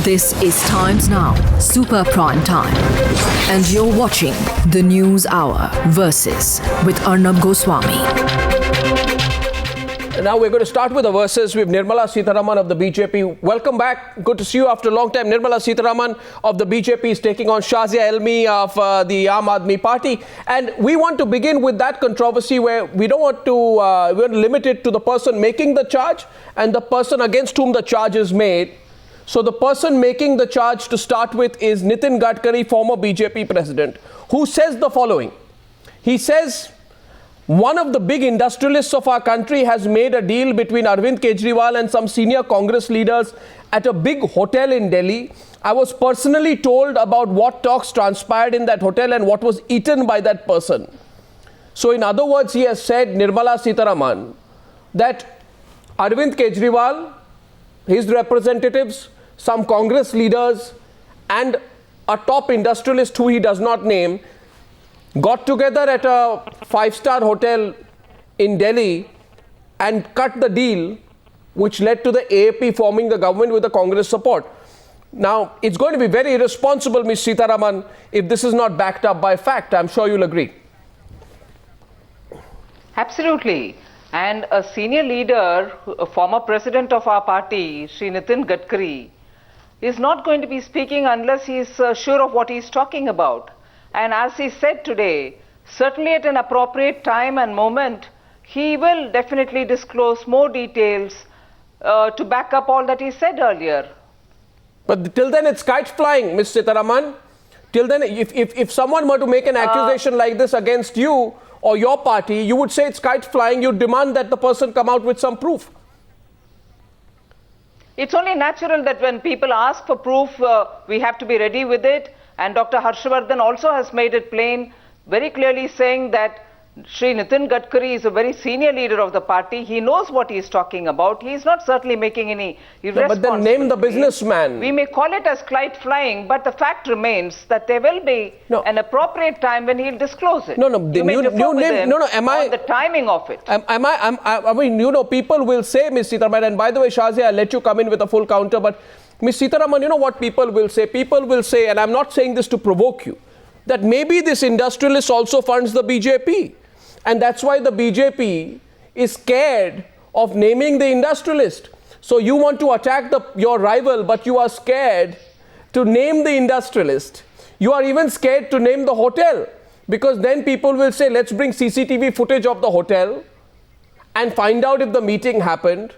This is Times Now, Super Prime Time. And you're watching the News Hour Versus with Arnab Goswami. Now we're going to start with the verses with Nirmala Sitharaman of the BJP. Welcome back. Good to see you after a long time. Nirmala Sitharaman of the BJP is taking on Shazia Ilmi of the Aam Aadmi Party. And we want to begin with that controversy where we don't want to we're limit it to the person making the charge and the person against whom the charge is made. So the person making the charge to start with is Nitin Gadkari, former BJP president, who says the following. He says, one of the big industrialists of our country has made a deal between Arvind Kejriwal and some senior Congress leaders at a big hotel in Delhi. I was personally told about what talks transpired in that hotel and what was eaten by that person. So in other words, he has said, Nirmala Sitharaman, that Arvind Kejriwal, his representatives, some Congress leaders and a top industrialist who he does not name got together at a five-star hotel in Delhi and cut the deal which led to the AAP forming the government with the Congress support. Now, it's going to be very irresponsible, Ms. Sitharaman, if this is not backed up by fact. I'm sure you'll agree. Absolutely. And a senior leader, a former president of our party, Shri Nitin Gadkari, is not going to be speaking unless he is sure of what he is talking about. And as he said today, certainly at an appropriate time and moment, he will definitely disclose more details to back up all that he said earlier. But till then, it's kite flying, Ms. Sitharaman. Till then, if someone were to make an accusation like this against you or your party, you would say it's kite flying. You demand that the person come out with some proof. It's only natural that when people ask for proof, we have to be ready with it. And Dr. Harshvardhan also has made it plain, very clearly saying that Shri Nitin Gadkari is a very senior leader of the party. He knows what he is talking about. He is not certainly making any irresponsible. But then name the businessman. We may call it as kite flying, but the fact remains that there will be an appropriate time when he'll disclose it. On the timing of it. I mean, people will say, Ms. Sitharaman, and by the way, Shazia, I'll let you come in with a full counter, but Ms. Sitharaman, you know what people will say? People will say, and I'm not saying this to provoke you, that maybe this industrialist also funds the BJP. And that's why the BJP is scared of naming the industrialist. So you want to attack your rival, but you are scared to name the industrialist. You are even scared to name the hotel, because then people will say, let's bring CCTV footage of the hotel and find out if the meeting happened.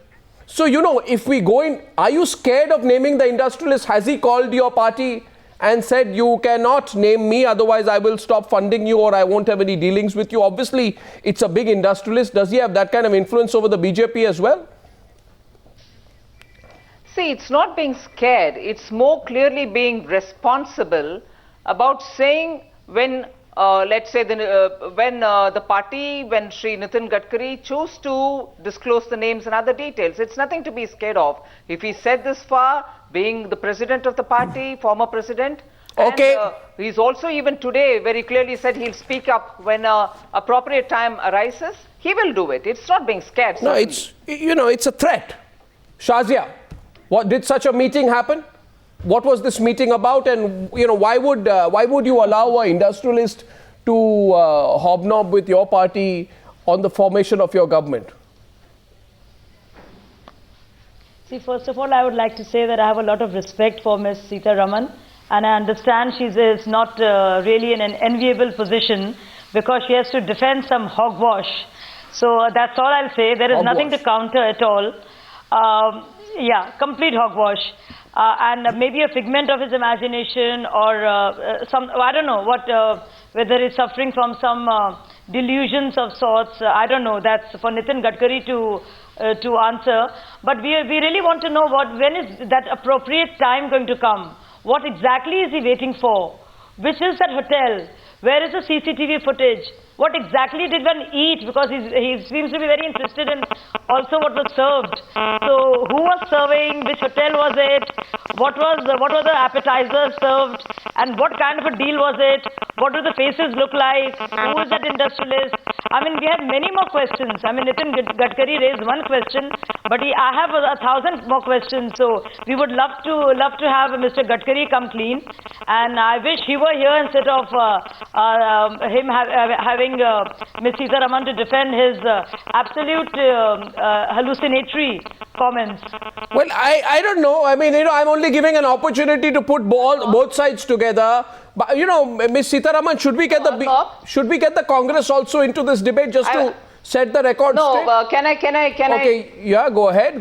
So, if we go in, are you scared of naming the industrialist? Has he called your party and said, you cannot name me, otherwise I will stop funding you or I won't have any dealings with you? Obviously, it's a big industrialist. Does he have that kind of influence over the BJP as well? See, it's not being scared. It's more clearly being responsible about saying when, let's say, the party, when Shri Nitin Gadkari chose to disclose the names and other details, it's nothing to be scared of. If he said this far, being the president of the party, former president, okay. And he's also even today very clearly said he'll speak up when appropriate time arises. He will do it. It's not being scared. No, it's a threat. Shazia, what did such a meeting happen? What was this meeting about? And why would you allow an industrialist to hobnob with your party on the formation of your government? See, first of all, I would like to say that I have a lot of respect for Ms. Sitharaman, and I understand she is not really in an enviable position because she has to defend some hogwash. So that's all I'll say. There is nothing to counter at all. Yeah, complete hogwash. And maybe a figment of his imagination or I don't know what, whether he's suffering from some delusions of sorts. I don't know. That's for Nitin Gadkari to answer. But we really want to know when is that appropriate time going to come? What exactly is he waiting for? Which is that hotel? Where is the CCTV footage? What exactly did one eat? Because he seems to be very interested in also what was served. So who was serving? Which hotel was it? What were the appetizers served? And what kind of a deal was it? What do the faces look like? Who is that industrialist? I mean, we have many more questions. I mean, Nitin Gadkari raised one question, but I have 1,000 more questions. So we would love to have Mr. Gadkari come clean. And I wish he were here instead of him having Ms. Sitharaman to defend his absolute hallucinatory comments. Well, I don't know. I mean, I'm only giving an opportunity to put both sides together. But, Ms. Sitharaman, should we get the Congress also into this debate just to set the record straight? No, can I? Okay, yeah, go ahead.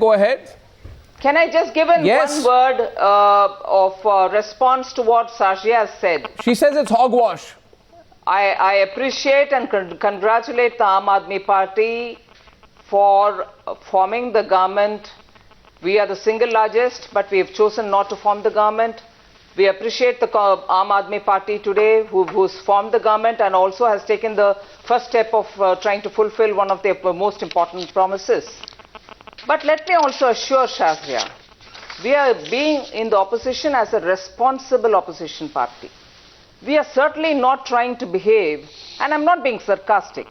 Can I just give one word of response to what Shazia has said? She says it's hogwash. I appreciate and congratulate the Aam Aadmi Party for forming the government. We are the single largest, but we have chosen not to form the government. We appreciate the Aam Aadmi Party today who's formed the government and also has taken the first step of trying to fulfill one of their most important promises. But let me also assure Shazia, we are being in the opposition as a responsible opposition party. We are certainly not trying to behave, and I'm not being sarcastic,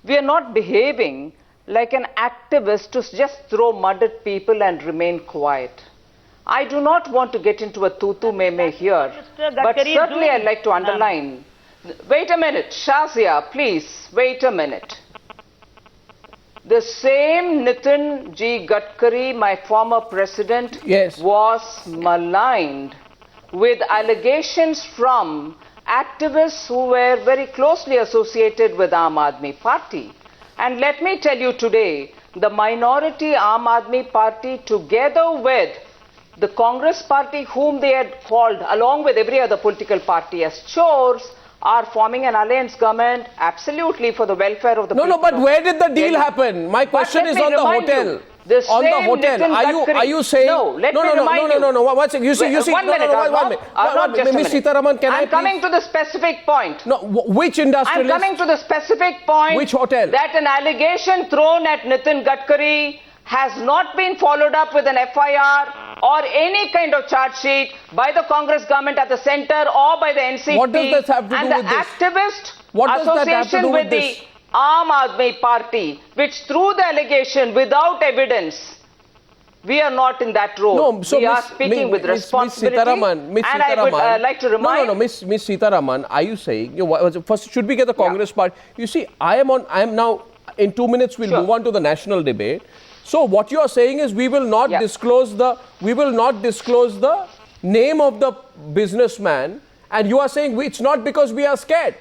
we are not behaving like an activist to just throw mud at people and remain quiet. I do not want to get into a tutu-meme here, but certainly I'd like to underline. Wait a minute, Shazia, please, wait a minute. The same Nitin G. Gadkari, my former president, was maligned with allegations from activists who were very closely associated with Aam Aadmi Party. And let me tell you today, the minority Aam Aadmi Party together with the Congress Party, whom they had called, along with every other political party, as chores, are forming an alliance government absolutely for the welfare of the people. No, but where did the deal happen? My question is on the hotel. On the hotel, are you saying? No, let me remind you. No. One second. You see. One minute. Ms. Sitharaman, can I'm coming to the specific point. No, which industrialist? I'm coming to the specific point. Which hotel? That an allegation thrown at Nitin Gadkari has not been followed up with an FIR or any kind of charge sheet by the Congress government at the center or by the NCP. What does this have to do with this? And the activist association with the Aam Aadmi Party, which threw the allegation without evidence. We are not in that role. No, so we are speaking with responsibility. Ms. Sitharaman, and I would like to remind... No, Ms. Sitharaman, are you saying, first, should we get the Congress Party? You see, I am now, in 2 minutes, we'll move on to the national debate. So what you are saying is we will not disclose the name of the businessman, and you are saying it's not because we are scared.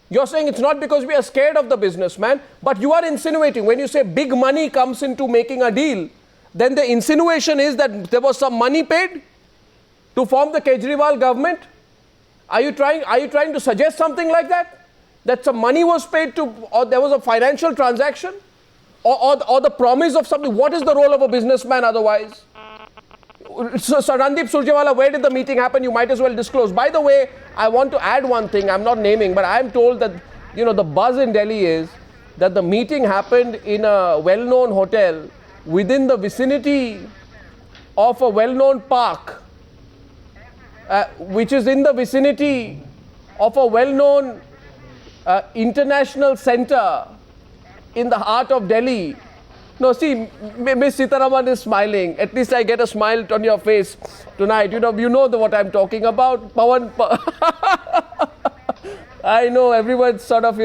You're saying it's not because we are scared of the businessman, but you are insinuating when you say big money comes into making a deal, then the insinuation is that there was some money paid to form the Kejriwal government. Are you trying to suggest something like that? That some money was paid to, or there was a financial transaction? Or the promise of something? What is the role of a businessman otherwise? So Randeep Surjewala, where did the meeting happen? You might as well disclose. By the way, I want to add one thing. I'm not naming, but I'm told that the buzz in Delhi is that the meeting happened in a well-known hotel within the vicinity of a well-known park, which is in the vicinity of a well-known international center in the heart of Delhi. No, see, Ms. Sitharaman is smiling. At least I get a smile on your face tonight. You know what I'm talking about. I know everyone's sort of,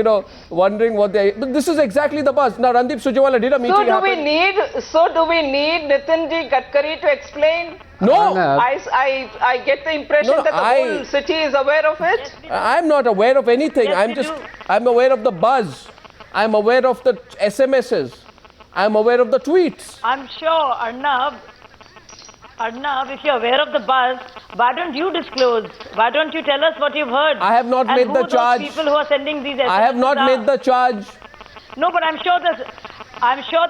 wondering what they... But this is exactly the buzz. Now, Randeep Surjewala did a meeting happen. So do we need Nitin Ji Gadkari to explain? No. I get the impression that the whole city is aware of it. I'm not aware of anything. I'm aware of the buzz. I'm aware of the SMSs. I'm aware of the tweets. I'm sure, Arnab, if you're aware of the buzz, why don't you disclose? Why don't you tell us what you've heard? I have not made the charge. Those people who are sending these SMSs I have not made the charge. No, but I'm sure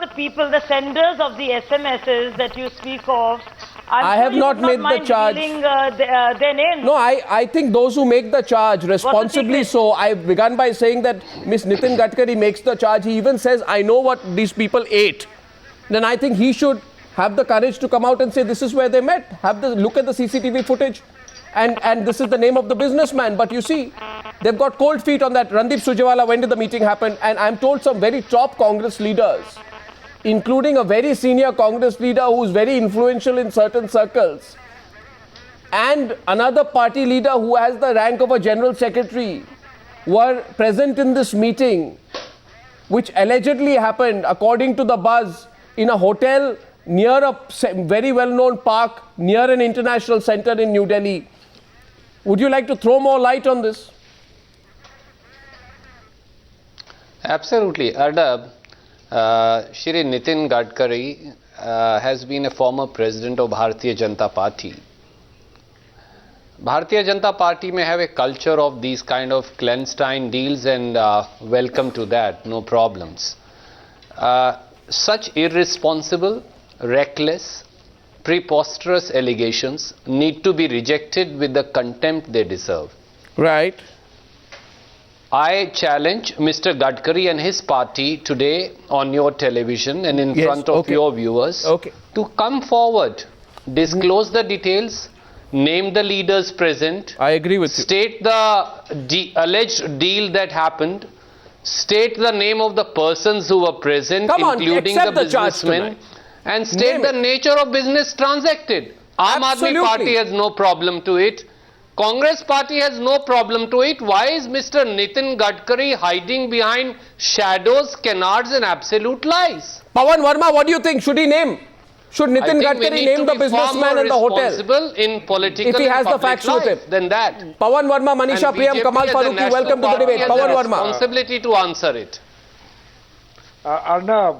the people, the senders of the SMSs that you speak of, I have not made the charge. Their names. No, I think those who make the charge responsibly so. I began by saying that Ms. Nitin Gadkari makes the charge. He even says, I know what these people ate. Then I think he should have the courage to come out and say this is where they met. Look at the CCTV footage. And this is the name of the businessman. But you see, They've got cold feet on that. Randeep Surjewala, when did the meeting happen? And I'm told some very top Congress leaders, including a very senior Congress leader who's very influential in certain circles, and another party leader who has the rank of a general secretary, were present in this meeting, which allegedly happened, according to the buzz, in a hotel near a very well-known park, near an international center in New Delhi. Would you like to throw more light on this? Absolutely. Arnab, Shri Nitin Gadkari has been a former president of Bharatiya Janata Party. Bharatiya Janata Party may have a culture of these kind of clandestine deals, and welcome to that, no problems. Such irresponsible, reckless, preposterous allegations need to be rejected with the contempt they deserve. Right. I challenge Mr. Gadkari and his party today on your television and in front of your viewers to come forward, disclose the details, name the leaders present. I agree with you. State the alleged deal that happened. State the name of the persons who were present, including the businessmen, and state the nature of business transacted. Aam Aadmi Party has no problem to it. Congress Party has no problem to it. Why is Mr. Nitin Gadkari hiding behind shadows, canards and absolute lies? Pavan Verma, what do you think? Should he name? Should Nitin Gadkari name the businessman in the hotel? In political if he has the facts with him. Then that. Pavan Verma, Manisha Priyam, Kamal Faruqui, welcome to the debate. Pavan Verma. Responsibility to answer it. Arnab,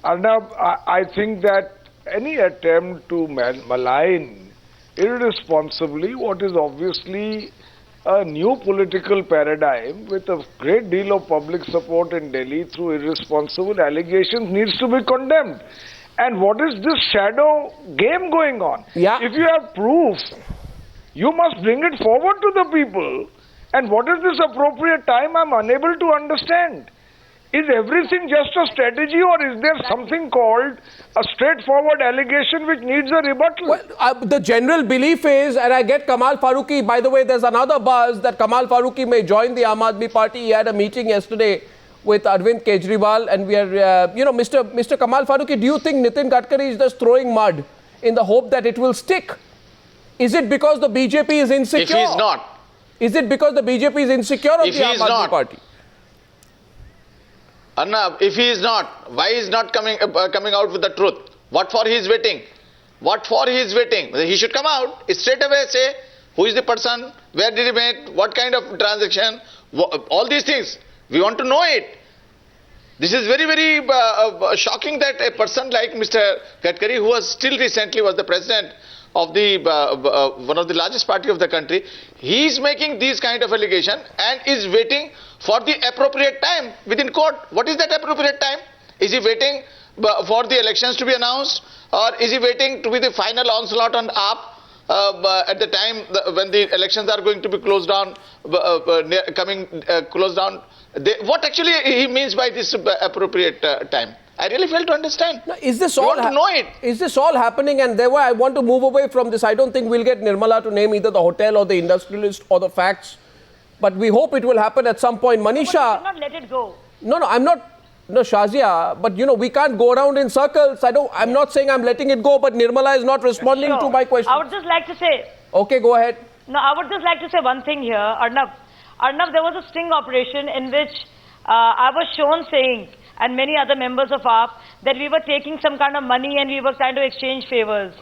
I think that any attempt to malign irresponsibly what is obviously a new political paradigm with a great deal of public support in Delhi through irresponsible allegations needs to be condemned. And what is this shadow game going on? If you have proof, you must bring it forward to the people. And what is this appropriate time? I'm unable to understand. Is everything just a strategy, or is there something called a straightforward allegation which needs a rebuttal? Well, the general belief is, and I get Kamal Faruqui, by the way, there's another buzz that Kamal Faruqui may join the Aam Aadmi Party. He had a meeting yesterday with Arvind Kejriwal, and we are, Mr. Kamal Faruqui, do you think Nitin Gadkari is just throwing mud in the hope that it will stick? Is it because the BJP is insecure? If he is not. Is it because the BJP is insecure of the Aam Aadmi Party? Arnab, if he is not, why is not coming out with the truth? What for he is waiting? What for he is waiting? He should come out, straight away say, who is the person, where did he meet, what kind of transaction, all these things. We want to know it. This is very, very shocking that a person like Mr. Gadkari, who was still recently was the president of the one of the largest party of the country, he is making these kind of allegation and is waiting for the appropriate time within court. What is that appropriate time? Is he waiting for the elections to be announced, or is he waiting to be the final onslaught on AAP at the time when the elections are going to be closed down, closed down? What actually he means by this appropriate time? I really fail to understand. Now, is this all know it? Is this all happening? And therefore, I want to move away from this. I don't think we'll get Nirmala to name either the hotel or the industrialist or the facts. But we hope it will happen at some point. Manisha, you cannot let it go. No, I'm not. No, Shazia, but we can't go around in circles. I'm not saying I'm letting it go, but Nirmala is not responding to my question. I would just like to say. Okay, go ahead. No, I would just like to say one thing here, Arnab. Arnab, there was a sting operation in which I was shown saying, and many other members of AAP, that we were taking some kind of money and we were trying to exchange favors.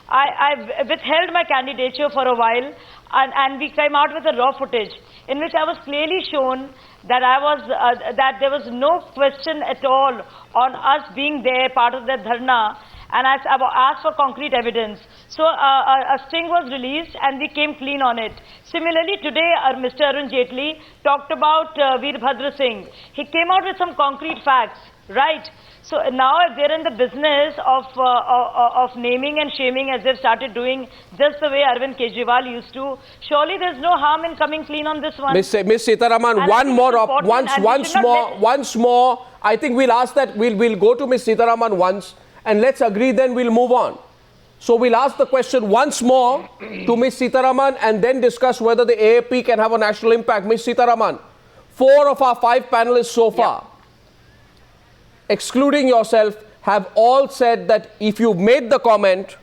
I withheld my candidature for a while, and we came out with a raw footage in which I was clearly shown that that there was no question at all on us being there, part of that dharna, and I asked for concrete evidence. So a sting was released and we came clean on it. Similarly, today Mr. Arun Jaitley talked about Veerbhadra Singh. He came out with some concrete facts, right? So now if they're in the business of naming and shaming as they've started doing just the way Arvind Kejriwal used to, surely there's no harm in coming clean on this one. Miss Sitharaman, once more, I think we'll ask that, we'll go to Miss Sitharaman once, and let's agree then we'll move on. So we'll ask the question once more to Ms. Sitharaman and then discuss whether the AAP can have a national impact. Ms. Sitharaman, 4 of our 5 panelists so far, excluding yourself, have all said that if you've made the comment,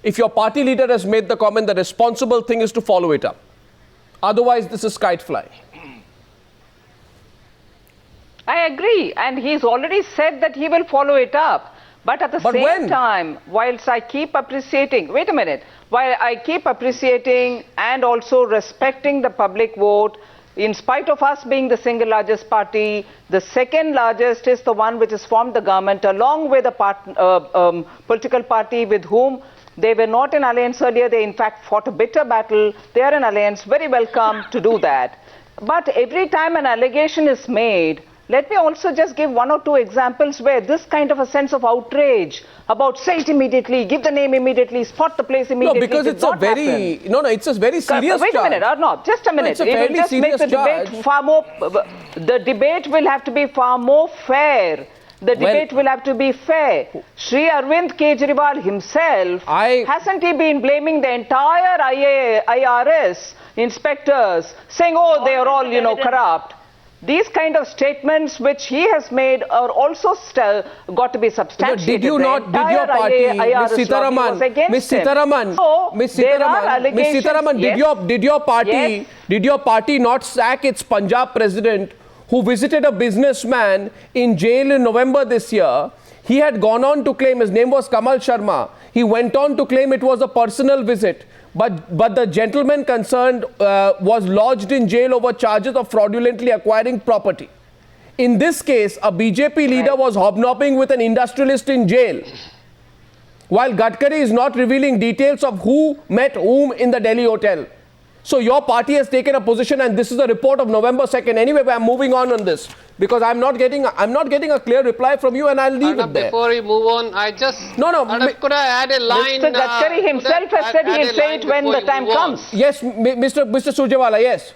if your party leader has made the comment, the responsible thing is to follow it up. Otherwise, this is kite fly. I agree. And he's already said that he will follow it up. But at the same time, whilst I keep appreciating, wait a minute, while I keep appreciating and also respecting the public vote, in spite of us being the single largest party, the second largest is the one which has formed the government along with a political party with whom they were not in alliance earlier. They in fact fought a bitter battle. They are in alliance, very welcome to do that. But every time an allegation is made, let me also just give 1 or 2 examples where this kind of a sense of outrage about say it immediately, give the name immediately, spot the place immediately. No, because it's a very, it's a very serious Wait a minute, Arnab, just a minute. No, it's a fairly just serious make the debate far more, the debate will have to be far more fair. The debate will have to be fair. Sri Arvind Kejriwal himself, hasn't he been blaming the entire IRS inspectors, saying, oh, they are all, corrupt? These kind of statements which he has made are also got to be substantiated. Did you not, did your party, Ms. Sitharaman, did your party not sack its Punjab president who visited a businessman in jail in November this year? He had gone on to claim, his name was Kamal Sharma, he went on to claim it was a personal visit. But the gentleman concerned was lodged in jail over charges of fraudulently acquiring property. In this case, a BJP leader was hobnobbing with an industrialist in jail, while Gadkari is not revealing details of who met whom in the Delhi hotel. So your party has taken a position, and this is a report of November 2nd. Anyway, I'm moving on this because I'm not getting a clear reply from you, and I'll leave it there. Before we move on, I just could I add a line? Mr. Gadkari himself has said he'll say it when the time comes. Yes, Mr. Surjewala, yes.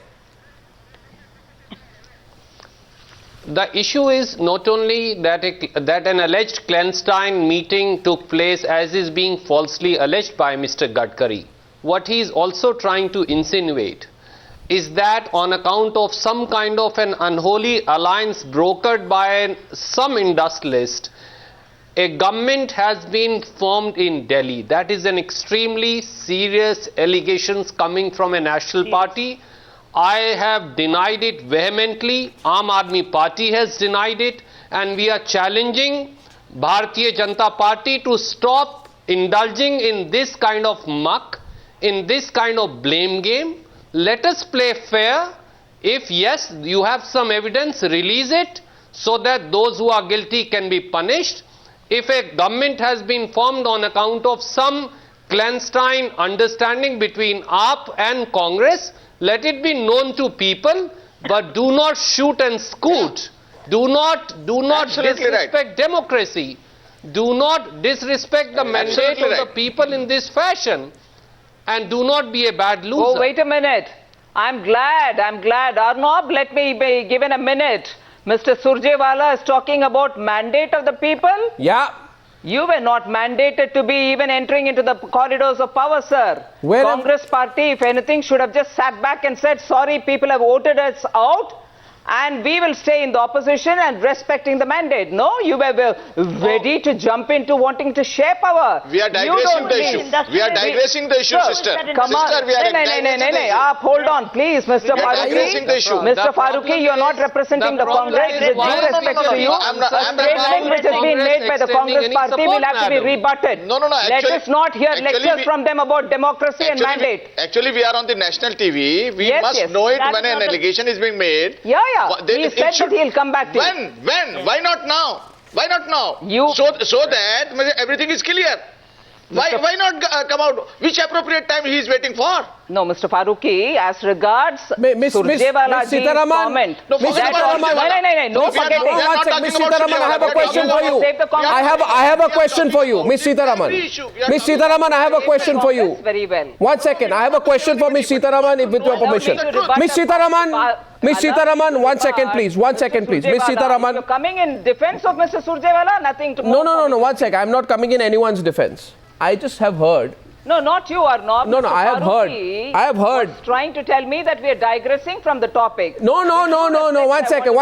The issue is not only that an alleged clandestine meeting took place as is being falsely alleged by Mr. Gadkari. What he is also trying to insinuate is that on account of some kind of an unholy alliance brokered by some industrialist, a government has been formed in Delhi. That is an extremely serious allegations coming from a national party. I have denied it vehemently. Aam Aadmi Party has denied it, and we are challenging Bharatiya Janata Party to stop indulging in this kind of muck, in this kind of blame game. Let us play fair. If yes, you have some evidence, release it so that those who are guilty can be punished. If a government has been formed on account of some clandestine understanding between AAP and Congress, let it be known to people, but do not shoot and scoot. Do not disrespect democracy. Do not disrespect the mandate of the people in this fashion. And do not be a bad loser. Oh, wait a minute. I'm glad. Arnab, let me be given a minute. Mr. Surjewala is talking about mandate of the people. Yeah. You were not mandated to be even entering into the corridors of power, sir. Congress party, if anything, should have just sat back and said, sorry, people have voted us out, and we will stay in the opposition and respecting the mandate. No, you were ready to jump into wanting to share power. We are digressing the issue. We are digressing the issue, sister. Come on. Hold on, please, Mr. Faruqui. Mr. Faruqui, you are not representing the Congress. With due respect to you, a statement which has been made by the Congress party will have to be rebutted. Let us not hear lectures from them about democracy and mandate. Actually, we are on the national TV. We must know it when an allegation is being made. Yeah. He said that he'll come back to you. When? Why not now? Why not now? So that everything is clear. Why not come out? Which appropriate time he is waiting for? No, Mr. Faruqui, as regards Surjewala ji's comment. No, I have a question for you. I have a question for you, Ms. Sitharaman. Ms. Sitharaman, I have a question for you. Very well. 1 second. I have a question for Ms. Sitharaman, with your permission. Ms. Sitharaman, 1 second, please. 1 second, please. Ms. Sitharaman. You're coming in defense of Mr. Surjewala? Nothing to No. 1 second. I'm not coming in anyone's defense. I just have heard. No, not you, Arnab. No, I have heard. I have heard. Was trying to tell me that we are digressing from the topic. No. 1 second.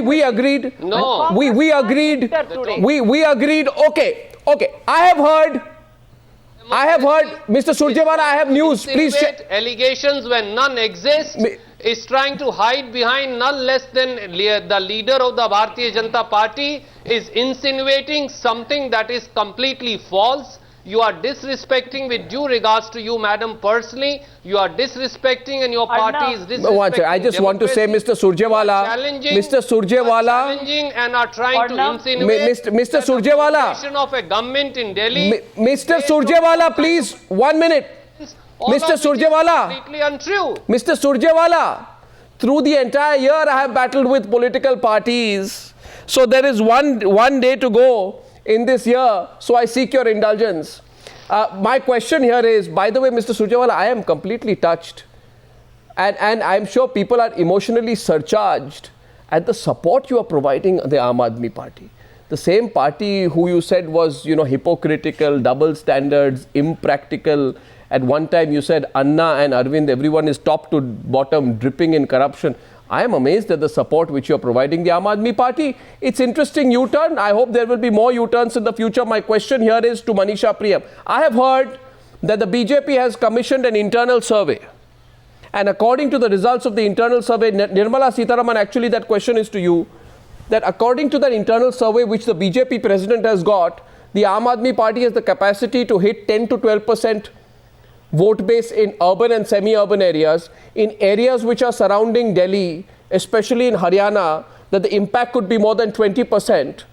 We agreed. No. We agreed. We agreed. Okay. I have heard, Mr. Surjewala, I have news. Please check. Allegations when none exist is trying to hide behind none less than the leader of the Bharatiya Janata Party is insinuating something that is completely false. You are disrespecting, with due regards to you, madam, personally. You are disrespecting, and your party is disrespecting. I just want to say, Mr. Surjewala, challenging and are trying to insinuate Mr. Surjewala, of a government in Delhi. Mr. Surjewala, please, 1 minute. Mr. Surjewala, completely untrue. Mr. Surjewala, through the entire year, I have battled with political parties. So there is one day to go in this year, so I seek your indulgence. My question here is, by the way, Mr. Surjewala, I am completely touched, and I'm sure people are emotionally surcharged at the support you are providing the Aam Aadmi Party. The same party who you said was, hypocritical, double standards, impractical. At one time you said Anna and Arvind, everyone is top to bottom, dripping in corruption. I am amazed at the support which you are providing the Aam Aadmi Party. It's interesting U-turn. I hope there will be more U-turns in the future. My question here is to Manisha Priyam. I have heard that the BJP has commissioned an internal survey. And according to the results of the internal survey, Nirmala Sitharaman, actually that question is to you, that according to that internal survey which the BJP president has got, the Aam Aadmi Party has the capacity to hit 10 to 12% vote base in urban and semi-urban areas, in areas which are surrounding Delhi, especially in Haryana, that the impact could be more than 20%,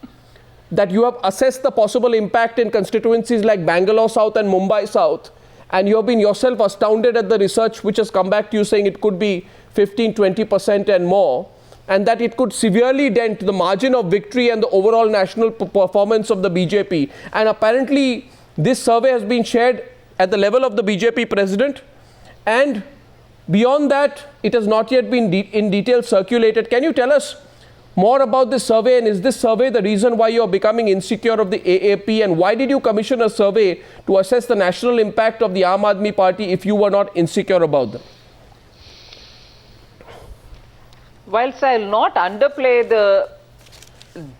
that you have assessed the possible impact in constituencies like Bangalore South and Mumbai South, and you have been yourself astounded at the research which has come back to you saying it could be 15-20% and more, and that it could severely dent the margin of victory and the overall national performance of the BJP. And apparently this survey has been shared at the level of the BJP president, and beyond that, it has not yet been in detail circulated. Can you tell us more about this survey, and is this survey the reason why you are becoming insecure of the AAP, and why did you commission a survey to assess the national impact of the Aam Aadmi Party if you were not insecure about them? Whilst I will not underplay the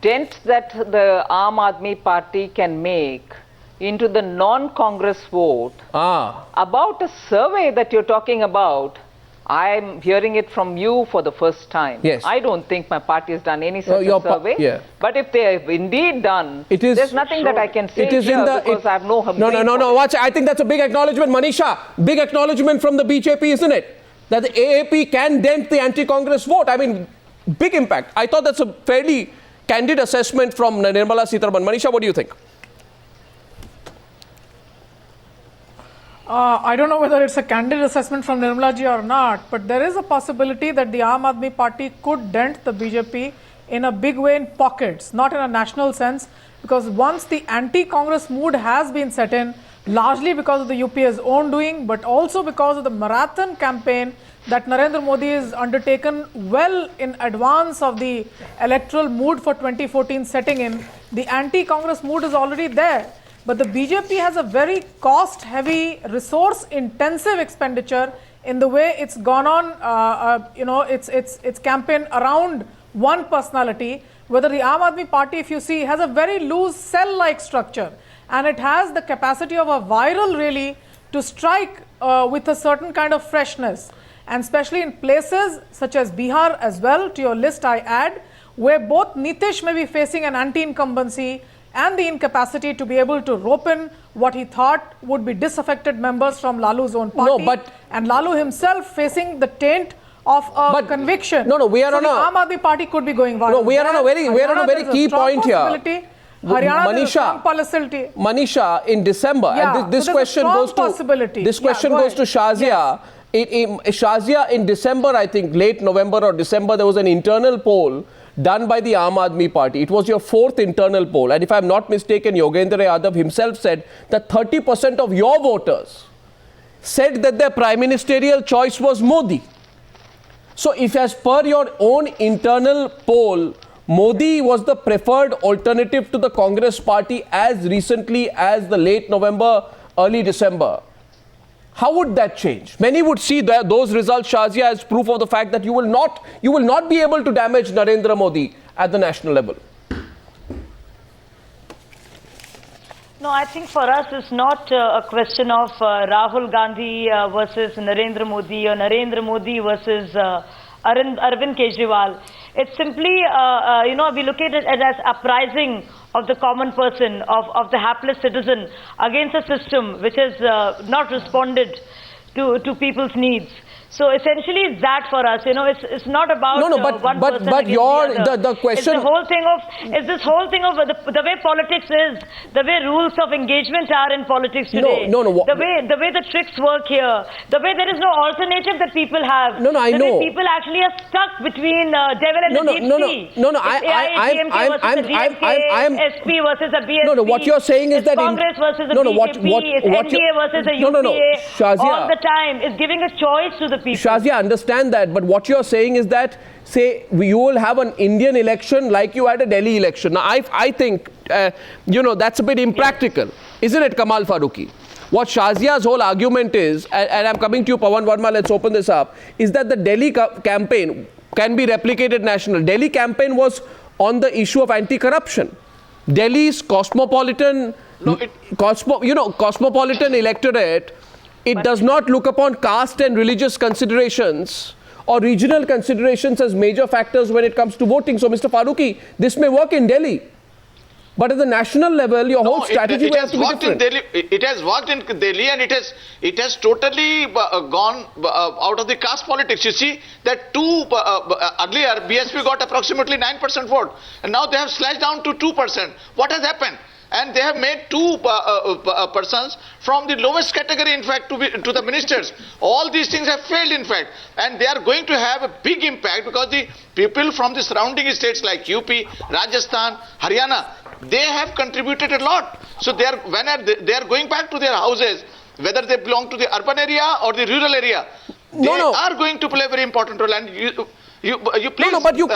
dent that the Aam Aadmi Party can make into the non-Congress vote, about a survey that you're talking about, I'm hearing it from you for the first time. Yes. I don't think my party has done any such a survey. Yeah. But if they have indeed done, there's nothing that I can say because I have no... No. Watch. I think that's a big acknowledgement, Manisha. Big acknowledgement from the BJP, isn't it? That the AAP can dent the anti-Congress vote. I mean, big impact. I thought that's a fairly candid assessment from Nirmala Sitharaman. Manisha, what do you think? I don't know whether it's a candid assessment from Nirmala ji or not, but there is a possibility that the Aam Aadmi Party could dent the BJP in a big way in pockets, not in a national sense, because once the anti-Congress mood has been set in, largely because of the UPA's own doing, but also because of the marathon campaign that Narendra Modi has undertaken well in advance of the electoral mood for 2014 setting in, the anti-Congress mood is already there. But the BJP has a very cost-heavy, resource-intensive expenditure in the way it's gone on, its campaign around one personality, whether the Aam Aadmi Party, if you see, has a very loose cell-like structure, and it has the capacity of a viral really to strike with a certain kind of freshness, and especially in places such as Bihar as well, to your list I add, where both Nitish may be facing an anti-incumbency and the incapacity to be able to rope in what he thought would be disaffected members from Lalu's own party, and Lalu himself facing the taint of a conviction. We are so on the Aam Aadmi Party could be going viral. No, we are on a very key point here. Manisha, in December, and this question goes to Shazia. Shazia, in December, I think late November or December, there was an internal poll done by the Aam Aadmi Party. It was your fourth internal poll, and if I'm not mistaken, Yogendra Yadav himself said that 30% of your voters said that their prime ministerial choice was Modi. So if, as per your own internal poll, Modi was the preferred alternative to the Congress party as recently as the late November, early December. How would that change? Many would see those results, Shazia, as proof of the fact that you will not be able to damage Narendra Modi at the national level. No, I think for us it's not a question of Rahul Gandhi versus Narendra Modi or Narendra Modi versus Arvind Kejriwal. It's simply, we look at it as uprising of the common person, of the hapless citizen against a system which has not responded to people's needs. So essentially, it's that for us. It's not about one person against the question. It's this whole thing of the way politics is, the way rules of engagement are in politics today. The way the tricks work here, the way there is no alternative that people have. The way people actually are stuck between devil and the deep sea. I'm SP versus the BSP. What you're saying is that Congress versus the BJP, it's NDA versus the UPA. All the time, it's giving a choice to the people. Shazia, understand that, but what you're saying is that, say, you will have an Indian election like you had a Delhi election. Now, I think, that's a bit impractical, isn't it, Kamal Faruqui? What Shazia's whole argument is, and I'm coming to you, Pavan Verma, let's open this up, is that the Delhi campaign can be replicated national. Delhi campaign was on the issue of anti-corruption. Delhi's cosmopolitan electorate, it does not look upon caste and religious considerations or regional considerations as major factors when it comes to voting. So, Mr. Faruqui, this may work in Delhi, but at the national level, your whole strategy will have to be different. It has worked in Delhi, and it has totally gone out of the caste politics. You see that earlier BSP got approximately 9% vote, and now they have slashed down to 2%. What has happened? And they have made two persons from the lowest category, in fact, to the ministers. All these things have failed, in fact, and they are going to have a big impact because the people from the surrounding states like UP, Rajasthan, Haryana, they have contributed a lot. So they are going back to their houses, whether they belong to the urban area or the rural area. They are going to play a very important role. And you please, but you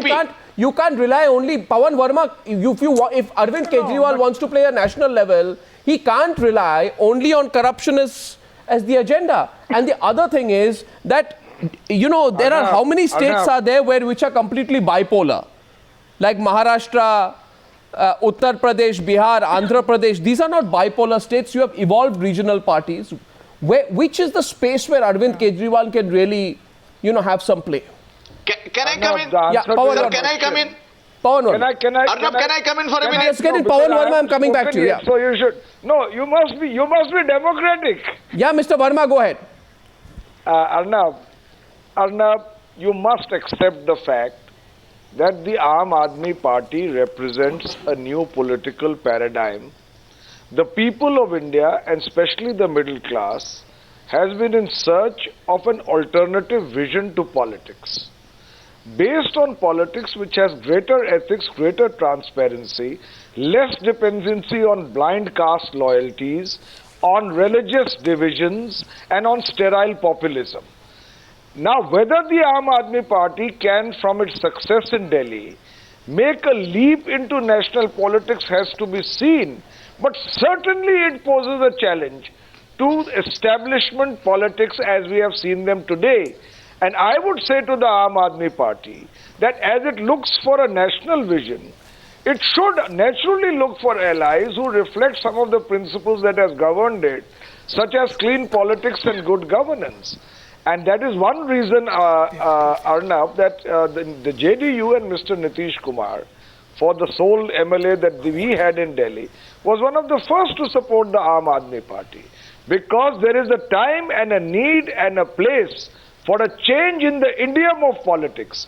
can't. You can't rely only, Pavan Verma, if Arvind Kejriwal wants to play a national level, he can't rely only on corruption as the agenda. And the other thing is that, there are how many states are there which are completely bipolar? Like Maharashtra, Uttar Pradesh, Bihar, Andhra Pradesh. These are not bipolar states. You have evolved regional parties. Which is the space where Arvind Kejriwal can really, have some play? Can I come in? Yeah, Pavan, can I come in? Pavan Verma. Can I come in for a minute? Let's get in Pavan Verma. I'm coming back to you. Yeah. So you should. No, you must be democratic. Yeah, Mr. Verma, go ahead. Arnab, you must accept the fact that the Aam Aadmi Party represents a new political paradigm. The people of India, and especially the middle class, has been in search of an alternative vision to politics. Based on politics which has greater ethics, greater transparency, less dependency on blind caste loyalties, on religious divisions, and on sterile populism. Now, whether the Aam Aadmi Party can, from its success in Delhi, make a leap into national politics has to be seen, but certainly it poses a challenge to establishment politics as we have seen them today. And I would say to the Aam Aadmi Party that as it looks for a national vision, it should naturally look for allies who reflect some of the principles that has governed it, such as clean politics and good governance. And that is one reason, Arnab, that the JDU and Mr. Nitish Kumar, for the sole MLA that we had in Delhi, was one of the first to support the Aam Aadmi Party. Because there is a time and a need and a place for a change in the idiom of politics.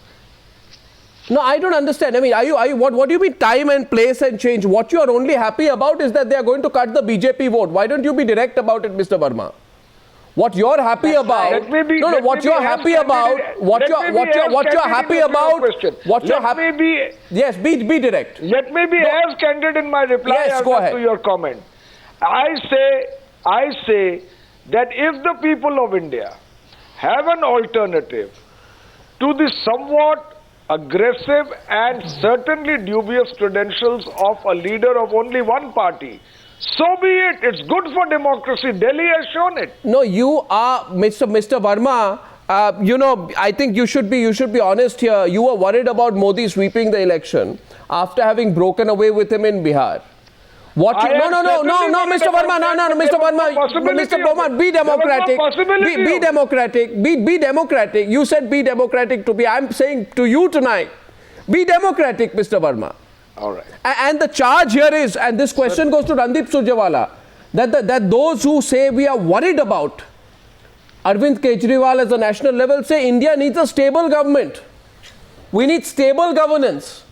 No, I don't understand. I mean, what do you mean time and place and change? What you are only happy about is that they are going to cut the BJP vote. Why don't you be direct about it, Mr. Verma? What you're happy about? What you're happy about? Yes, be direct. Let me be as candid in my reply to your comment. I say that if the people of India have an alternative to the somewhat aggressive and certainly dubious credentials of a leader of only one party. So be it. It's good for democracy. Delhi has shown it. No, you are, Mr. Verma, you know, I think you should be honest here. You were worried about Modi sweeping the election after having broken away with him in Bihar. What you, no, Mr. Verma, Mr. Verma, be democratic. Be democratic. Be democratic. You said be democratic to be. I'm saying to you tonight, be democratic, Mr. Verma. All right. And the charge here is, and this question goes to Randeep Surjewala, that those who say we are worried about Arvind Kejriwal as a national level say India needs a stable government. We need stable governance.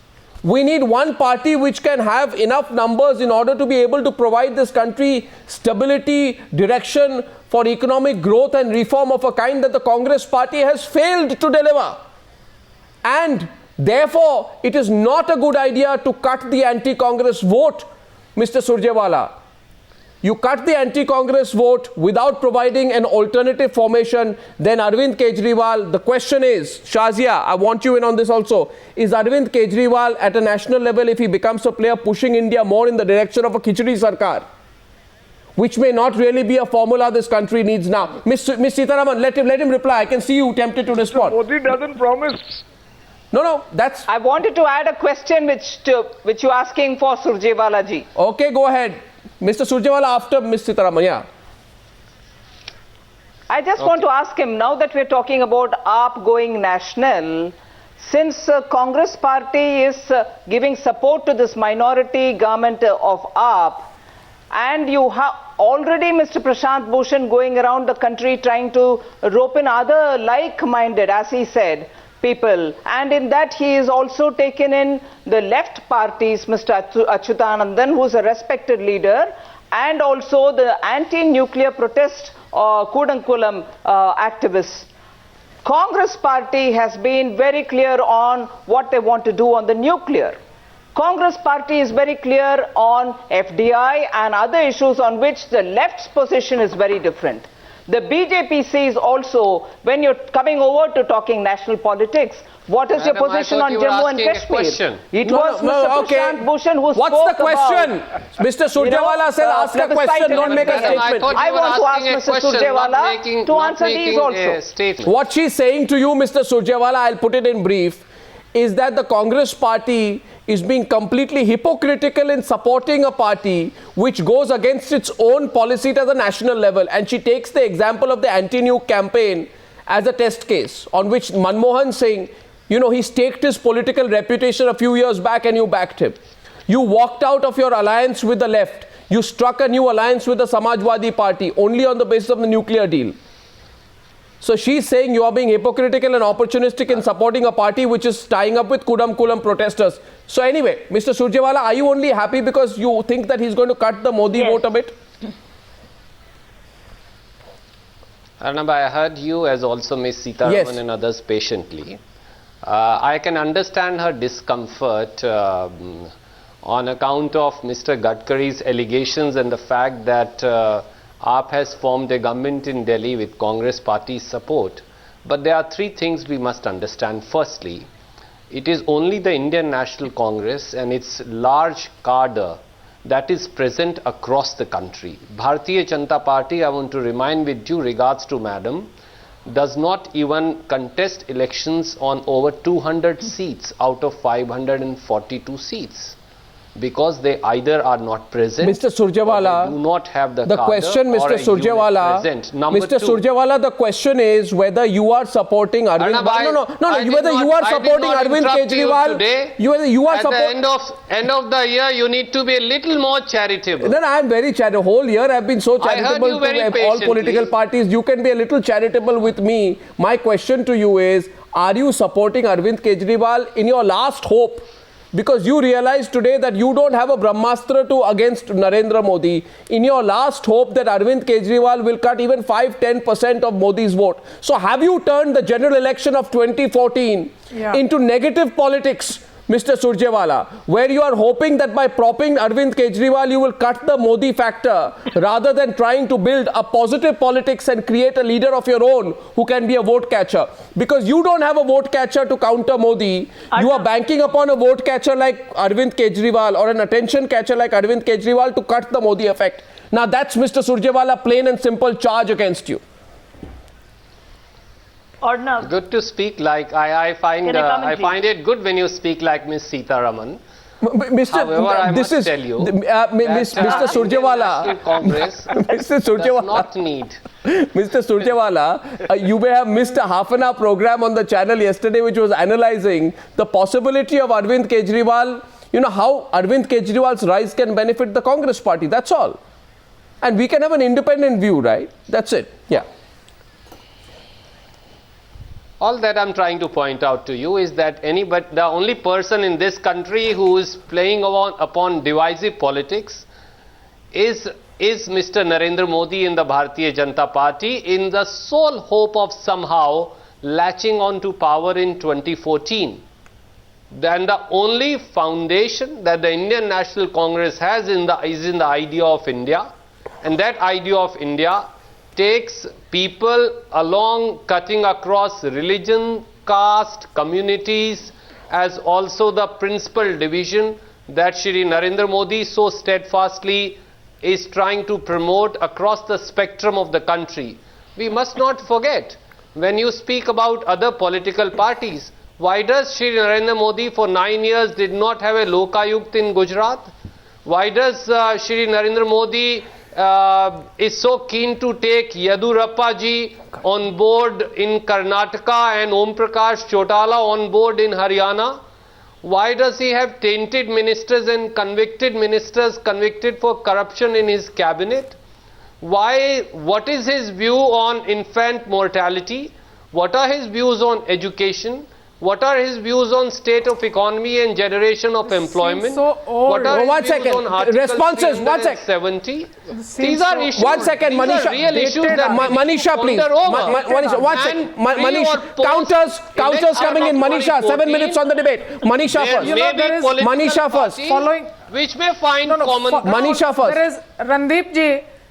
We need one party which can have enough numbers in order to be able to provide this country stability, direction for economic growth and reform of a kind that the Congress party has failed to deliver. And therefore, it is not a good idea to cut the anti-Congress vote, Mr. Surjewala. You cut the anti-Congress vote without providing an alternative formation, then Arvind Kejriwal, the question is, Shazia, I want you in on this also, is Arvind Kejriwal at a national level, if he becomes a player, pushing India more in the direction of a Khichdi Sarkar, which may not really be a formula this country needs now? Ms. Sitharaman, let him reply. I can see you tempted to respond. Modi doesn't promise. No, that's... I wanted to add a question which you're asking for Surjewala ji. Okay, go ahead. Mr. Surjewala after Ms. Sitharaman, yeah. I just want to ask him, now that we're talking about AAP going national, since Congress party is giving support to this minority government of AAP, and you have already Mr. Prashant Bhushan going around the country trying to rope in other like-minded, as he said, people, and in that he is also taken in the left parties, Mr. Achyutanandan, who is a respected leader, and also the anti-nuclear protest Kudankulam activists. Congress party has been very clear on what they want to do on the nuclear. Congress party is very clear on FDI and other issues on which the left's position is very different. The BJP says also, when you're coming over to talking national politics, what is your position on Jammu and Kashmir? It was Mr. Prashant Bhushan who spoke about... What's the question? Mr. Surjewala said ask a question, don't make a statement. I want to ask Mr. Surjewala to answer these also. What she's saying to you, Mr. Surjewala, I'll put it in brief, is that the Congress party is being completely hypocritical in supporting a party which goes against its own policy at the national level. And she takes the example of the anti-nuke campaign as a test case on which Manmohan Singh, you know, he staked his political reputation a few years back and you backed him. You walked out of your alliance with the left. You struck a new alliance with the Samajwadi Party only on the basis of the nuclear deal. So she's saying you are being hypocritical and opportunistic in supporting a party which is tying up with Kudankulam protesters. So anyway, Mr. Surjewala, are you only happy because you think that he's going to cut the Modi vote a bit? Arnab, I heard you as also Ms. Sitharaman and others patiently. I can understand her discomfort on account of Mr. Gadkari's allegations and the fact that AAP has formed a government in Delhi with Congress party's support. But there are three things we must understand. Firstly, it is only the Indian National Congress and its large cadre that is present across the country. Bharatiya Janata Party, I want to remind with due regards to Madam, does not even contest elections on over 200 seats out of 542 seats. Because they either are not present, Mr. Surjewala, or do not have the question, Mr. Surjewala, Mr. Surjewala, the question is whether you are supporting Arvind. Whether you are supporting Arvind Kejriwal. Whether you are at the end of the year, you need to be a little more charitable. Then I am very charitable. Whole year I have been so charitable to all political parties. You can be a little charitable with me. My question to you is: are you supporting Arvind Kejriwal in your last hope? Because you realize today that you don't have a Brahmastra against Narendra Modi in your last hope that Arvind Kejriwal will cut even 5-10% of Modi's vote. So have you turned the general election of 2014 into negative politics Mr. Surjewala, where you are hoping that by propping Arvind Kejriwal, you will cut the Modi factor rather than trying to build a positive politics and create a leader of your own who can be a vote catcher. Because you don't have a vote catcher to counter Modi. You are banking upon a vote catcher like Arvind Kejriwal or an attention catcher like Arvind Kejriwal to cut the Modi effect. Now that's Mr. Surjewala plain and simple charge against you. Arnab. Good to speak like I find it good when you speak like Miss Sitharaman. However, I must tell you, Mr. Surjewala, Congress Mr. Surjewala, does not need. Mr. Surjewala, you may have missed a half-an-hour program on the channel yesterday, which was analyzing the possibility of Arvind Kejriwal. You know how Arvind Kejriwal's rise can benefit the Congress party. That's all, and we can have an independent view, right? That's it. Yeah. All that I'm trying to point out to you is that the only person in this country who is playing upon divisive politics is Mr. Narendra Modi in the Bharatiya Janata Party in the sole hope of somehow latching on to power in 2014. Then the only foundation that the Indian National Congress has is in the idea of India, and that idea of India takes people along, cutting across religion, caste, communities, as also the principal division that Shri Narendra Modi so steadfastly is trying to promote across the spectrum of the country. We must not forget, when you speak about other political parties, why does Shri Narendra Modi for 9 years did not have a Lokayukt in Gujarat? Why does Shri Narendra Modi is so keen to take Yadurappa ji on board in Karnataka and Om Prakash Chautala on board in Haryana? Why does he have tainted ministers and convicted ministers convicted for corruption in his cabinet? What is his view on infant mortality? What are his views on education? What are his views on state of economy and generation of employment? So old. What are his views on Article 370? These are issues. One second, Manisha. Real issues that Manisha, please. Manisha, one second. Manisha, counters coming in. Manisha, 7 minutes on the debate. Manisha first. Manisha first. Following, which may find common. Manisha first. There is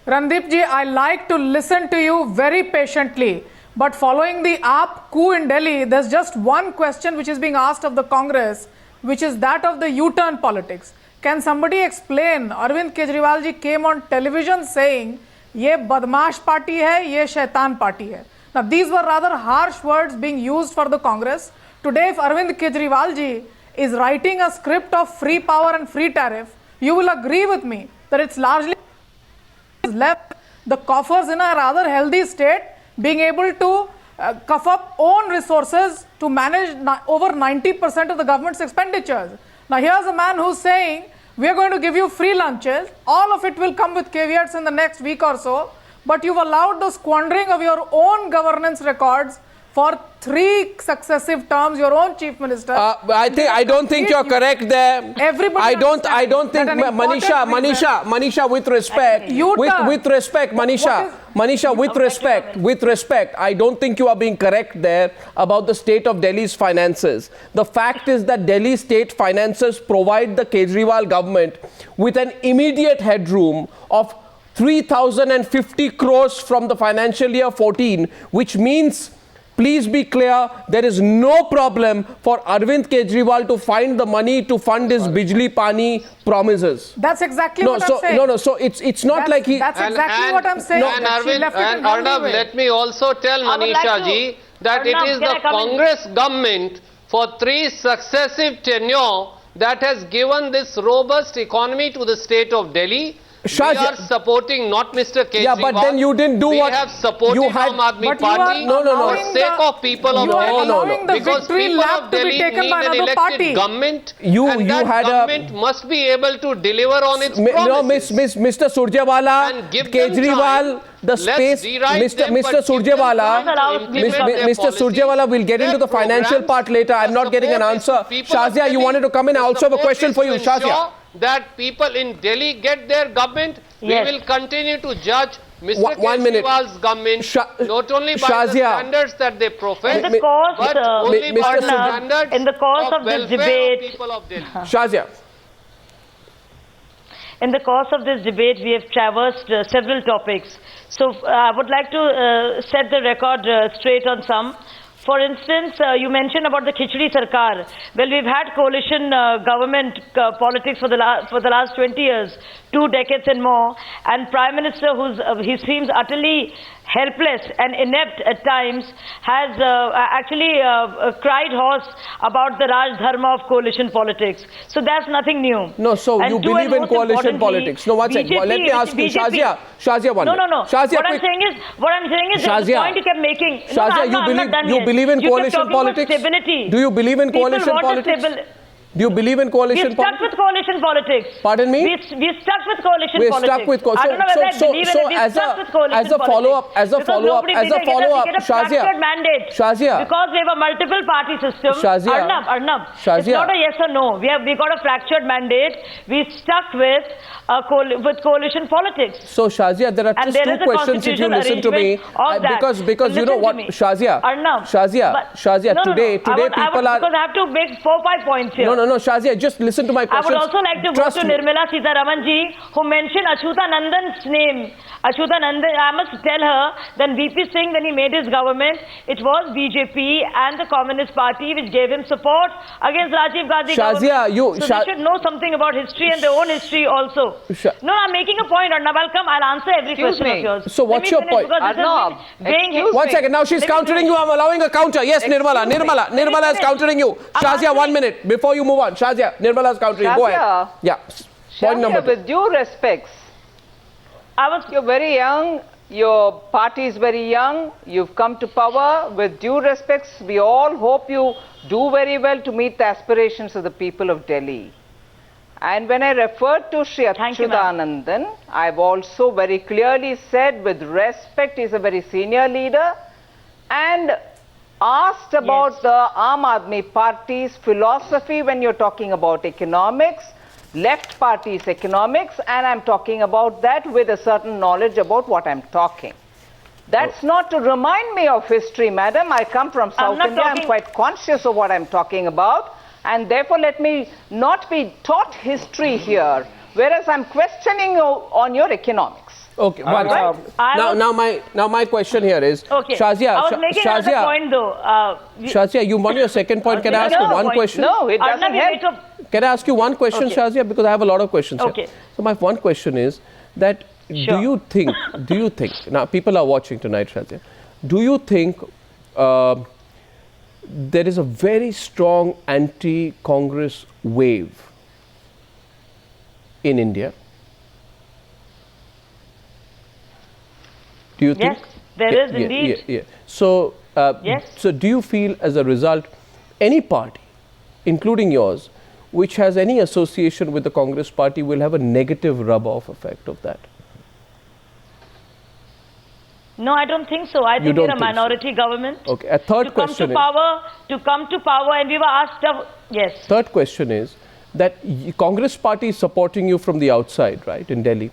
Randeep ji, I like to listen to you very patiently. But following the AAP coup in Delhi, there's just one question which is being asked of the Congress, which is that of the U-turn politics. Can somebody explain? Arvind Kejriwal ji came on television saying, "Ye badmash party hai, ye shaitan party hai." Now these were rather harsh words being used for the Congress. Today, if Arvind Kejriwal ji is writing a script of free power and free tariff, you will agree with me that it's largely left the coffers in a rather healthy state, being able to cough up own resources to manage over 90% of the government's expenditures. Now here's a man who's saying, we are going to give you free lunches, all of it will come with caveats in the next week or so, but you've allowed the squandering of your own governance records for 3 successive terms, your own chief minister. I don't think you're correct there. Everybody I don't think Manisha, with respect, with respect, I don't think you are being correct there about the state of Delhi's finances. The fact is that Delhi state finances provide the Kejriwal government with an immediate headroom of 3,050 crores from the financial year 14, which means, please be clear, there is no problem for Arvind Kejriwal to find the money to fund his Bijli Pani promises. That's exactly what I'm saying. So it's not like he... That's exactly what I'm saying. And Arnab, let me also tell Manisha ji that it is the Congress government for 3 successive tenure that has given this robust economy to the state of Delhi. Shazia, we are supporting not Mr. Kejriwal. Yeah, but then you didn't do what... We have supported Aam Aadmi Party for the sake of people of Delhi. Because people of Delhi need an elected government, and that government must be able to deliver on its promises. No, Mr. Surjewala, Kejriwal, the space, Mr. Surjewala will get into the financial part later. I'm not getting an answer. Shazia, you wanted to come in. I also have a question for you. Shazia. that people in Delhi get their government, Yes. we will continue to judge Mr. One minute. Kejriwal's government not only by Shazia. the standards that they profess, In the course, but only by the Arnab, standards in the course of this welfare debate, of people of Delhi. Shazia. in the course of this debate, we have traversed several topics. So I would like to set the record straight on some. For instance, you mentioned about the Khichdi Sarkar. Well, we've had coalition government politics for the last 20 years, 2 decades and more, and Prime Minister, he seems utterly helpless and inept at times, has actually cried hoarse about the Raj Dharma of coalition politics. So that's nothing new. No, so And you two, believe and in most coalition importantly, politics. No, one second. Let me ask you, Shazia, one No. minute. Shazia, What I'm saying is the Shazia, point you kept making. Shazia, you believe in coalition politics? Stability. Do you believe in coalition politics? Do you believe in coalition politics? We're stuck with coalition politics. Pardon me? We're stuck with coalition We're politics. stuck with I don't know whether I believe in it. We're stuck with coalition as a follow-up, Shazia, mandate. Shazia. Because we have a multiple party system. Shazia. Arnab. Shazia. It's not a yes or no. We got a fractured mandate. We're stuck with coalition politics. So Shazia, there are just two questions if you listen to me. Because you know what, Shazia. Arnab. Shazia, today people are... Because I have to make 4-5 points here. No, Shazia, just listen to my questions. I would also like to go to Nirmala Sitharaman ji, who mentioned Achyutanandan's name. Achyutanandan, I must tell her that VP Singh, when he made his government, it was BJP and the Communist Party which gave him support against Rajiv Gandhi Shazia, government. So they should know something about history and their own history also. No, I'm making a point, Arnab. I'll answer every question of yours. So what's your point? Arnab, 1 second. Now she's countering you. I'm allowing a counter. Yes, Nirmala is countering you. Shazia, 1 minute. Before you move on. Shazia, Nirmala is countering you. Go ahead. Yeah. Point number 2. With due respects, you're very young. Your party is very young. You've come to power. With due respects, we all hope you do very well to meet the aspirations of the people of Delhi. And when I referred to Shri Achyutanandan, I've also very clearly said, with respect, he's a very senior leader, and asked about the Aam Aadmi Party's philosophy when you're talking about economics, left party's economics, and I'm talking about that with a certain knowledge about what I'm talking. That's not to remind me of history, madam. I come from South India. I'm quite conscious of what I'm talking about. And therefore, let me not be taught history here, whereas I'm questioning you on your economics. Okay, now my question here is, Shazia, I was making another point though. Shazia, you want your second point? Can I ask you one question? No, it doesn't help. Can I ask you one question, Shazia? Because I have a lot of questions here. So my one question is that do you think, now people are watching tonight, Shazia, do you think there is a very strong anti-Congress wave in India? Do you think? Yes, there is indeed. So, so do you feel as a result, any party, including yours, which has any association with the Congress party will have a negative rub-off effect of that? No, I don't think so. I think we're a minority government. Okay. A third question to come to power, and we were asked. Yes. Third question is that Congress party is supporting you from the outside, right, in Delhi.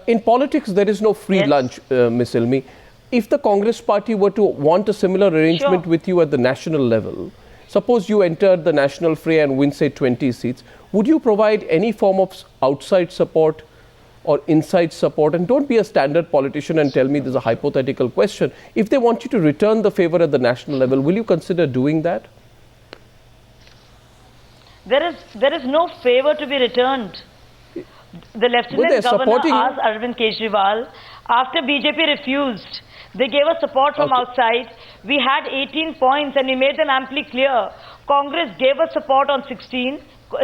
In politics, there is no free lunch, Ms. Ilmi. If the Congress party were to want a similar arrangement with you at the national level, suppose you entered the national fray and win, say, 20 seats, would you provide any form of outside support or inside support? And don't be a standard politician and tell me there's a hypothetical question. If they want you to return the favor at the national level, will you consider doing that? There is no favor to be returned. The Lieutenant Governor asked Arvind Kejriwal, after BJP refused, they gave us support from outside. We had 18 points and we made them amply clear. Congress gave us support on 16,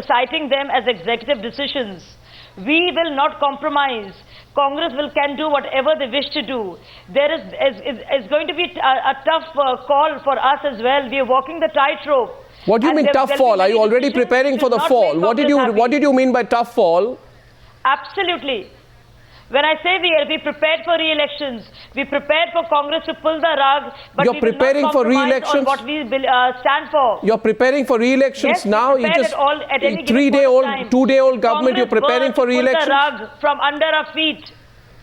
citing them as executive decisions. We will not compromise. Congress can do whatever they wish to do. There is going to be a tough call for us as well. We are walking the tightrope. What do you mean tough fall? Are you already preparing for the fall? What did you mean by tough fall? Absolutely. When I say we prepared for re-elections, we prepared for Congress to pull the rug, but you're preparing for re-elections. What we stand for. You're preparing for re-elections yes, now. You just at any 3-day-old, 2-day-old government. You're preparing for re-elections. Pull the rug from under our feet.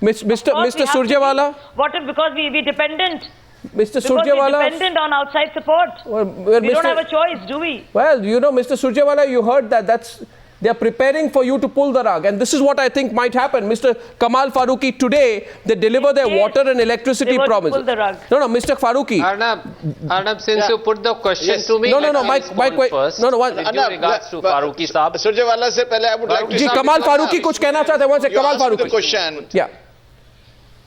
Mr. Surjewala. What if because we dependent? Mr. Surjewala. We're dependent on outside support. We don't have a choice, do we? Well, you know, Mr. Surjewala, you heard that. They're preparing for you to pull the rug. And this is what I think might happen. Mr. Kamal Faruqui, today, they deliver their water and electricity promises. Pull the rug. No, Mr. Faruqui. Arnab, since you put the question to me, my question. No, with regards to Faruqui Saab. Surjewala se pehle I would like to... Kamal Faruqui kuch kehna chahte hain. One second, Kamal Faruqui. The question.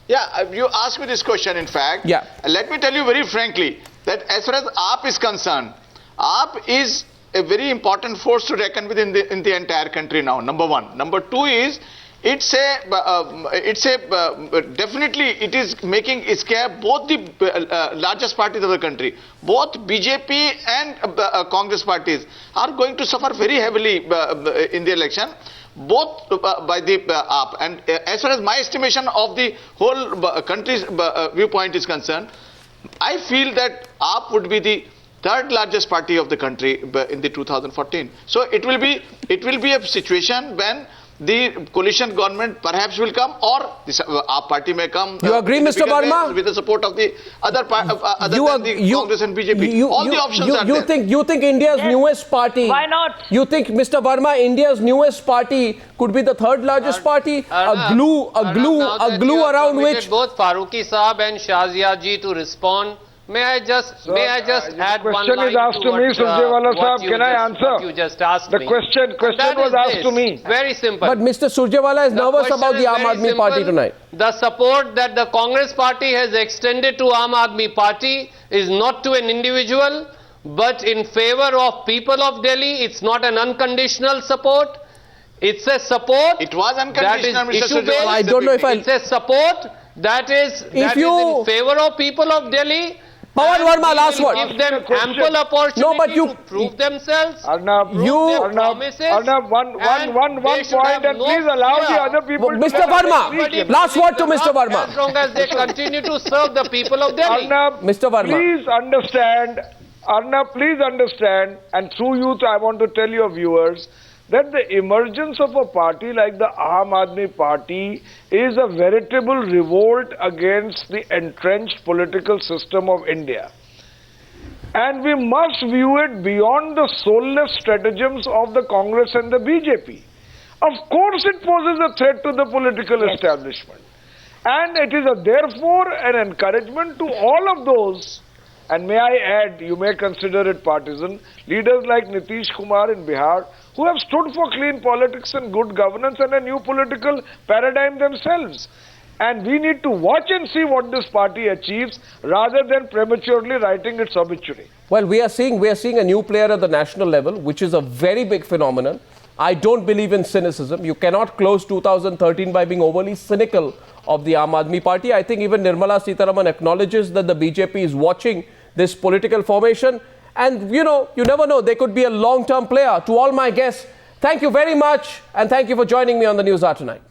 Yeah, you asked me this question, in fact. Yeah. Let me tell you very frankly that as far as AAP is concerned, AAP is a very important force to reckon with in the entire country now, number one. Number two is, definitely it is making scare both the largest parties of the country. Both BJP and Congress parties are going to suffer very heavily in the election, both by the AAP. And as far as my estimation of the whole country's viewpoint is concerned, I feel that AAP would be the third largest party of the country in the 2014. So it will be a situation when the coalition government perhaps will come, or our party may come. You agree, Mr. Verma? With the support of the other Congress and BJP. All the options are there. You think India's newest party? Why not? You think, Mr. Verma, India's newest party could be the third largest party? A glue around which both Faruqui Saab and Shazia ji to respond. May I just add one line to what you just asked me. The question was asked to me. Very simple. But Mr. Surjewala is nervous about the Aam Aadmi Party tonight. The support that the Congress party has extended to Aam Aadmi Party is not to an individual, but in favor of people of Delhi. It's not an unconditional support. It's a support. It was unconditional, Mr. Surjewala. I don't know if It's a support that is in favor of people of Delhi. Pavan Verma, last word. Give them ample opportunity to prove themselves. Arnab, one point, and please allow the other people to... Mr. Verma, last word to Mr. Verma. As long as they continue to serve the people of Delhi. Arnab, Mr. Verma. Please understand, and through you I want to tell your viewers, that the emergence of a party like the Aam Aadmi Party is a veritable revolt against the entrenched political system of India. And we must view it beyond the soulless stratagems of the Congress and the BJP. Of course it poses a threat to the political establishment. And it is therefore an encouragement to all of those, and may I add, you may consider it partisan, leaders like Nitish Kumar in Bihar, who have stood for clean politics and good governance and a new political paradigm themselves. And we need to watch and see what this party achieves rather than prematurely writing its obituary. Well, we are seeing a new player at the national level, which is a very big phenomenon. I don't believe in cynicism. You cannot close 2013 by being overly cynical of the Aam Aadmi Party. I think even Nirmala Sitharaman acknowledges that the BJP is watching this political formation. And, you know, you never know, they could be a long-term player. To all my guests, thank you very much, and thank you for joining me on the Newshour tonight.